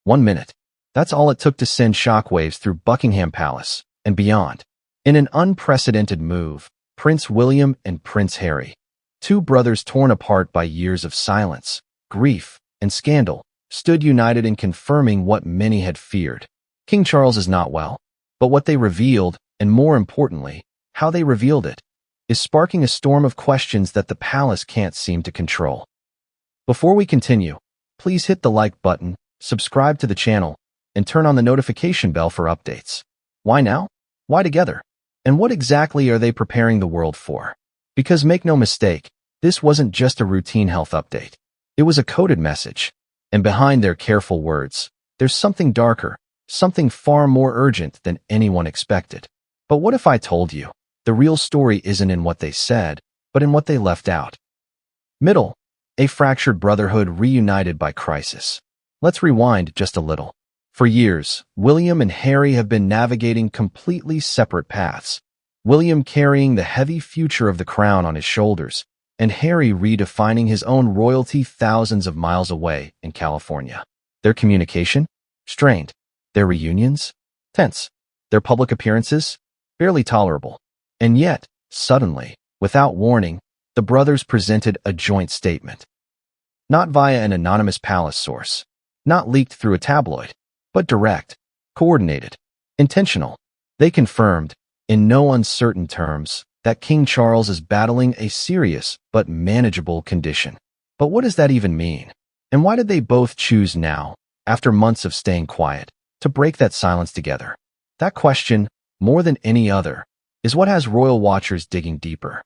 1 minute. That's all it took to send shockwaves through Buckingham Palace and beyond. In an unprecedented move, Prince William and Prince Harry, two brothers torn apart by years of silence, grief, and scandal, stood united in confirming what many had feared. King Charles is not well, but what they revealed, and more importantly, how they revealed it, is sparking a storm of questions that the palace can't seem to control. Before we continue, please hit the like button, subscribe to the channel, and turn on the notification bell for updates. Why now? Why together? And what exactly are they preparing the world for? Because make no mistake, this wasn't just a routine health update. It was a coded message. And behind their careful words, there's something darker, something far more urgent than anyone expected. But what if I told you, the real story isn't in what they said, but in what they left out? Middle, a fractured brotherhood reunited by crisis. Let's rewind just a little. For years, William and Harry have been navigating completely separate paths. William carrying the heavy future of the crown on his shoulders, and Harry redefining his own royalty thousands of miles away in California. Their communication? Strained. Their reunions? Tense. Their public appearances? Barely tolerable. And yet, suddenly, without warning, the brothers presented a joint statement. Not via an anonymous palace source. Not leaked through a tabloid. But direct, coordinated, intentional. They confirmed, in no uncertain terms, that King Charles is battling a serious but manageable condition. But what does that even mean? And why did they both choose now, after months of staying quiet, to break that silence together? That question, more than any other, is what has royal watchers digging deeper.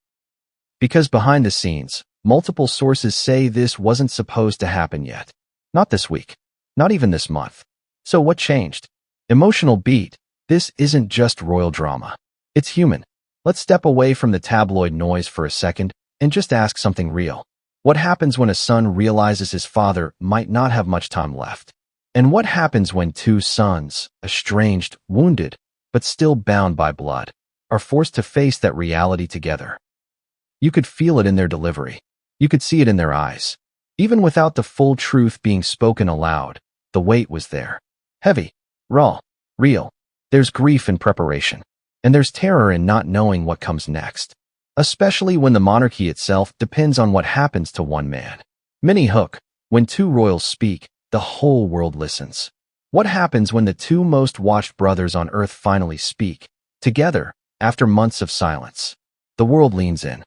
Because behind the scenes, multiple sources say this wasn't supposed to happen yet. Not this week. Not even this month. So what changed? Emotional beat. This isn't just royal drama. It's human. Let's step away from the tabloid noise for a second and just ask something real. What happens when a son realizes his father might not have much time left? And what happens when two sons, estranged, wounded, but still bound by blood, are forced to face that reality together? You could feel it in their delivery. You could see it in their eyes. Even without the full truth being spoken aloud, the weight was there. Heavy, raw, real. There's grief in preparation, and there's terror in not knowing what comes next, especially when the monarchy itself depends on what happens to one man. Mini hook. When two royals speak, the whole world listens. What happens when the two most watched brothers on earth finally speak, together, after months of silence? The world leans in.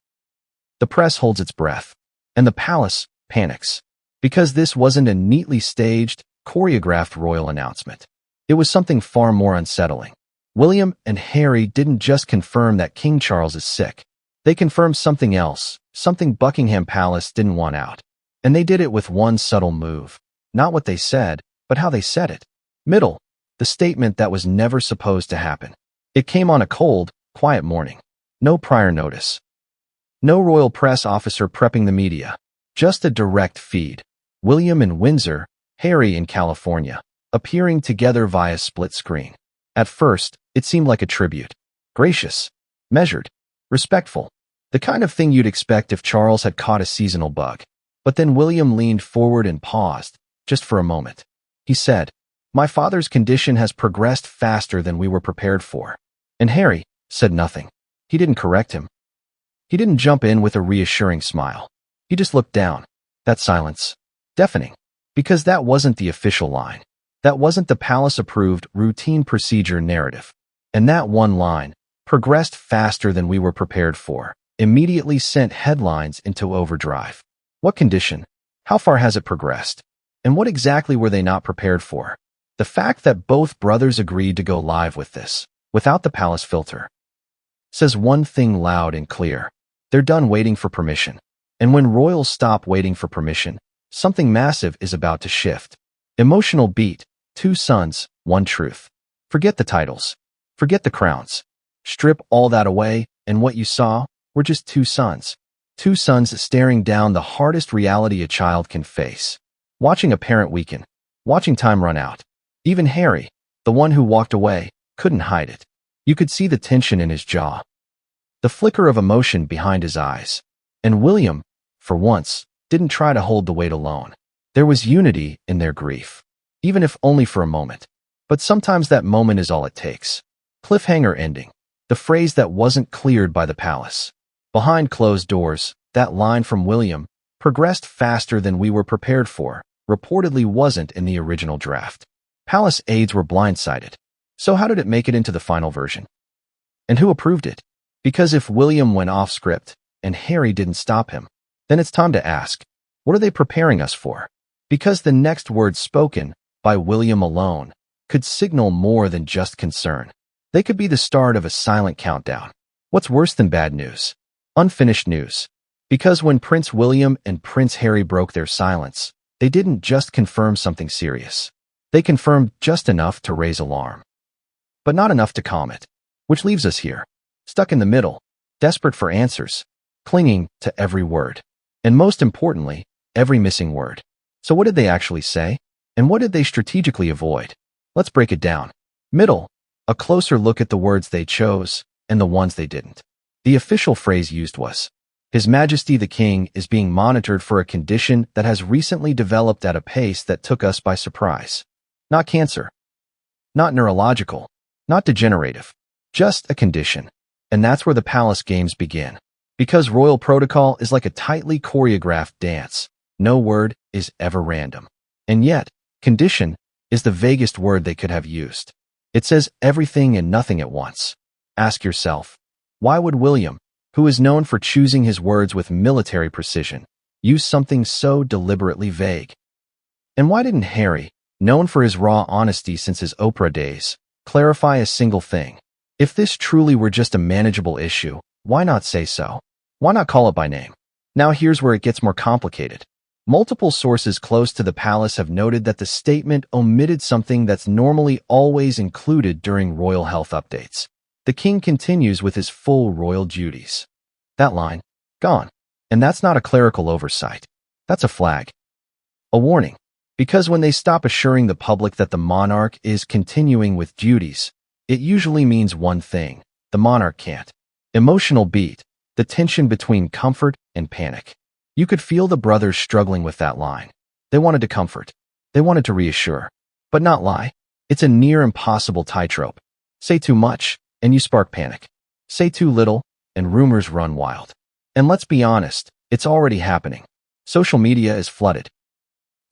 The press holds its breath, and the palace panics, because this wasn't a neatly staged, choreographed royal announcement. It was something far more unsettling. William and Harry didn't just confirm that King Charles is sick. They confirmed something else, something Buckingham Palace didn't want out. And they did it with one subtle move. Not what they said, but how they said it. Middle, the statement that was never supposed to happen. It came on a cold, quiet morning. No prior notice. No royal press officer prepping the media. Just a direct feed. William in Windsor, Harry in California, appearing together via split screen. At first, it seemed like a tribute. Gracious, measured, respectful. The kind of thing you'd expect if Charles had caught a seasonal bug. But then William leaned forward and paused, just for a moment. He said, "My father's condition has progressed faster than we were prepared for." And Harry said nothing. He didn't correct him. He didn't jump in with a reassuring smile. He just looked down. That silence. Deafening. Because that wasn't the official line. That wasn't the palace-approved routine procedure narrative. And that one line, progressed faster than we were prepared for, immediately sent headlines into overdrive. What condition? How far has it progressed? And what exactly were they not prepared for? The fact that both brothers agreed to go live with this, without the palace filter, says one thing loud and clear. They're done waiting for permission. And when royals stop waiting for permission, something massive is about to shift. Emotional beat. Two sons, one truth. Forget the titles. Forget the crowns. Strip all that away, and what you saw were just two sons. Two sons staring down the hardest reality a child can face. Watching a parent weaken. Watching time run out. Even Harry, the one who walked away, couldn't hide it. You could see the tension in his jaw. The flicker of emotion behind his eyes. And William, for once, didn't try to hold the weight alone. There was unity in their grief. even if only for a moment. But sometimes that moment is all it takes. Cliffhanger ending. The phrase that wasn't cleared by the palace. Behind closed doors, that line from William progressed faster than we were prepared for, reportedly wasn't in the original draft. Palace aides were blindsided. So how did it make it into the final version? And who approved it? Because if William went off script and Harry didn't stop him, then it's time to ask, what are they preparing us for? Because the next words spoken by William alone could signal more than just concern. They could be the start of a silent countdown. What's worse than bad news? Unfinished news. Because when Prince William and Prince Harry broke their silence, they didn't just confirm something serious. They confirmed just enough to raise alarm, but not enough to calm it. Which leaves us here, stuck in the middle, desperate for answers, clinging to every word. And most importantly, every missing word. So what did they actually say? And what did they strategically avoid? Let's break it down. Middle, a closer look at the words they chose and the ones they didn't. The official phrase used was, His Majesty the King is being monitored for a condition that has recently developed at a pace that took us by surprise. Not cancer. Not neurological. Not degenerative. Just a condition. And that's where the palace games begin. Because royal protocol is like a tightly choreographed dance. No word is ever random. And yet, condition is the vaguest word they could have used. It says everything and nothing at once. Ask yourself, why would William, who is known for choosing his words with military precision, use something so deliberately vague? And why didn't Harry, known for his raw honesty since his Oprah days, clarify a single thing? If this truly were just a manageable issue, why not say so? Why not call it by name? Now here's where it gets more complicated. Multiple sources close to the palace have noted that the statement omitted something that's normally always included during royal health updates. The king continues with his full royal duties. That line, gone. And that's not a clerical oversight. That's a flag. A warning. Because when they stop assuring the public that the monarch is continuing with duties, it usually means one thing: the monarch can't. Emotional beat, the tension between comfort and panic. You could feel the brothers struggling with that line. They wanted to comfort. They wanted to reassure. But not lie. It's a near impossible tightrope. Say too much, and you spark panic. Say too little, and rumors run wild. And let's be honest, it's already happening. Social media is flooded.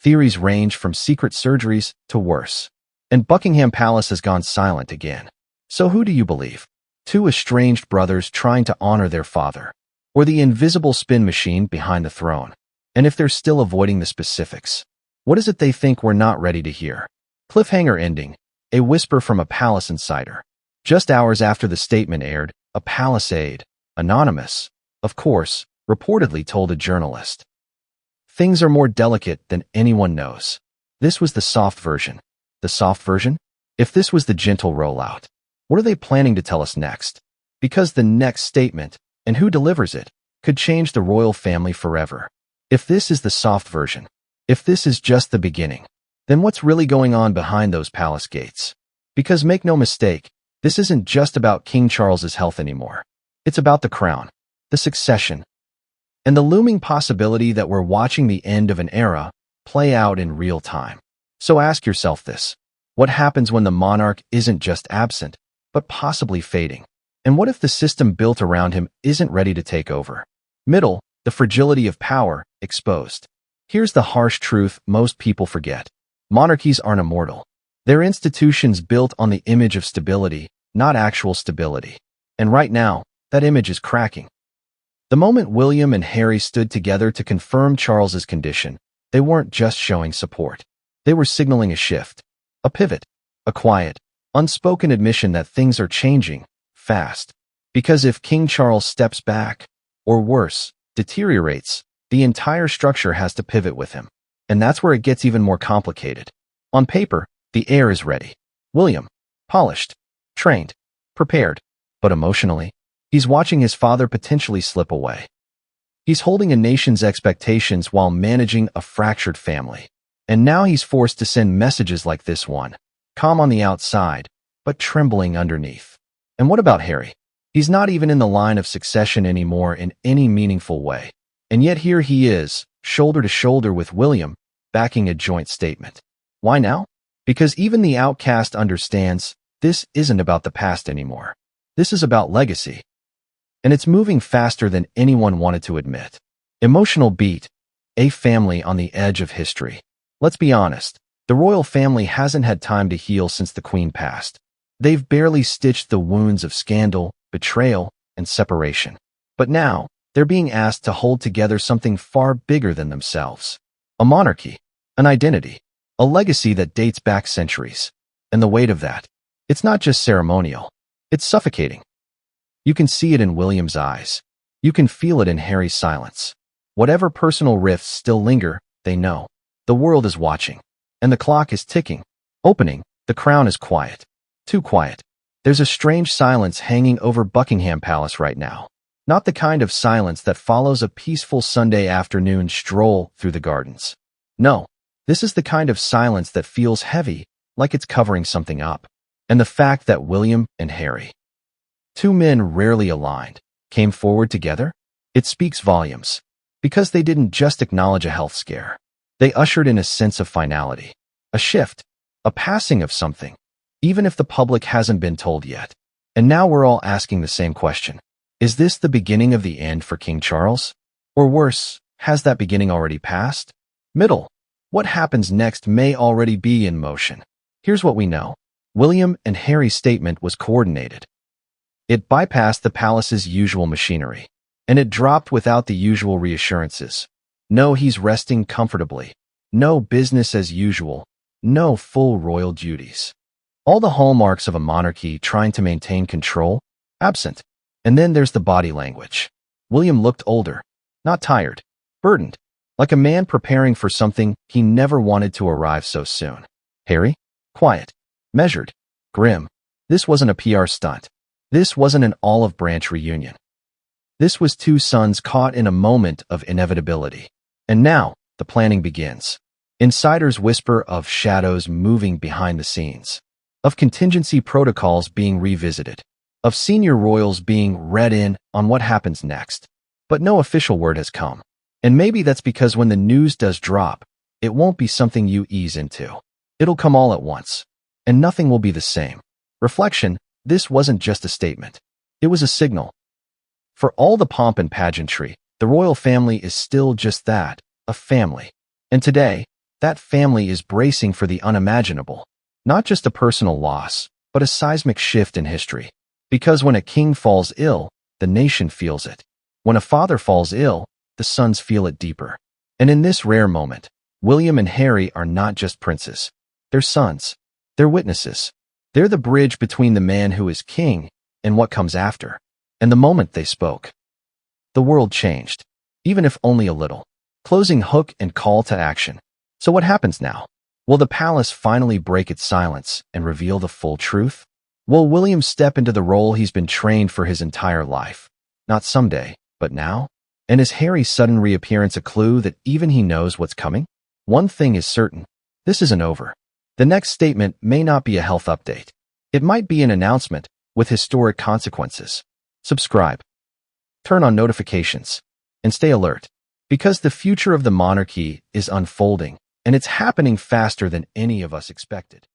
Theories range from secret surgeries to worse. And Buckingham Palace has gone silent again. So who do you believe? Two estranged brothers trying to honor their father, or the invisible spin machine behind the throne? And if they're still avoiding the specifics, what is it they think we're not ready to hear? Cliffhanger ending, a whisper from a palace insider. Just hours after the statement aired, a palace aide, anonymous, of course, reportedly told a journalist, "Things are more delicate than anyone knows." This was the soft version. The soft version? If this was the gentle rollout, what are they planning to tell us next? Because the next statement, and who delivers it, could change the royal family forever. If this is the soft version, if this is just the beginning, then what's really going on behind those palace gates? Because make no mistake, this isn't just about King Charles's health anymore. It's about the crown, the succession, and the looming possibility that we're watching the end of an era play out in real time. So ask yourself this: what happens when the monarch isn't just absent, but possibly fading? And what if the system built around him isn't ready to take over? Middle, the fragility of power, exposed. Here's the harsh truth most people forget. Monarchies aren't immortal. They're institutions built on the image of stability, not actual stability. And right now, that image is cracking. The moment William and Harry stood together to confirm Charles's condition, they weren't just showing support. They were signaling a shift, a pivot, a quiet, unspoken admission that things are changing fast. Because if King Charles steps back, or worse, deteriorates, the entire structure has to pivot with him. And that's where it gets even more complicated. On paper, the heir is ready. William, polished, trained, prepared. But emotionally, he's watching his father potentially slip away. He's holding a nation's expectations while managing a fractured family. And now he's forced to send messages like this one, calm on the outside, but trembling underneath. And what about Harry? He's not even in the line of succession anymore in any meaningful way. And yet here he is, shoulder to shoulder with William, backing a joint statement. Why now? Because even the outcast understands this isn't about the past anymore. This is about legacy. And it's moving faster than anyone wanted to admit. Emotional beat. A family on the edge of history. Let's be honest. The royal family hasn't had time to heal since the Queen passed. They've barely stitched the wounds of scandal, betrayal, and separation. But now, they're being asked to hold together something far bigger than themselves. A monarchy, an identity, a legacy that dates back centuries. And the weight of that, it's not just ceremonial, it's suffocating. You can see it in William's eyes. You can feel it in Harry's silence. Whatever personal rifts still linger, they know. The world is watching. And the clock is ticking. Opening, the crown is quiet. Too quiet. There's a strange silence hanging over Buckingham Palace right now. Not the kind of silence that follows a peaceful Sunday afternoon stroll through the gardens. No, this is the kind of silence that feels heavy, like it's covering something up. And the fact that William and Harry, two men rarely aligned, came forward together, it speaks volumes. Because they didn't just acknowledge a health scare. They ushered in a sense of finality, a shift, a passing of something, even if the public hasn't been told yet. And now we're all asking the same question. Is this the beginning of the end for King Charles? Or worse, has that beginning already passed? Middle. What happens next may already be in motion. Here's what we know. William and Harry's statement was coordinated. It bypassed the palace's usual machinery, and it dropped without the usual reassurances. No, he's resting comfortably. No business as usual. No full royal duties. All the hallmarks of a monarchy trying to maintain control, absent. And then there's the body language. William looked older, not tired, burdened, like a man preparing for something he never wanted to arrive so soon. Harry? Quiet, measured, grim. This wasn't a PR stunt. This wasn't an olive branch reunion. This was two sons caught in a moment of inevitability. And now, the planning begins. Insiders whisper of shadows moving behind the scenes, of contingency protocols being revisited, of senior royals being read in on what happens next. But no official word has come. And maybe that's because when the news does drop, it won't be something you ease into. It'll come all at once. And nothing will be the same. Reflection, this wasn't just a statement. It was a signal. For all the pomp and pageantry, the royal family is still just that, a family. And today, that family is bracing for the unimaginable. Not just a personal loss, but a seismic shift in history. Because when a king falls ill, the nation feels it. When a father falls ill, the sons feel it deeper. And in this rare moment, William and Harry are not just princes. They're sons. They're witnesses. They're the bridge between the man who is king and what comes after. And the moment they spoke, the world changed, even if only a little. Closing hook and call to action. So what happens now? Will the palace finally break its silence and reveal the full truth? Will William step into the role he's been trained for his entire life? Not someday, but now? And is Harry's sudden reappearance a clue that even he knows what's coming? One thing is certain. This isn't over. The next statement may not be a health update. It might be an announcement with historic consequences. Subscribe. Turn on notifications. And stay alert. Because the future of the monarchy is unfolding, and it's happening faster than any of us expected.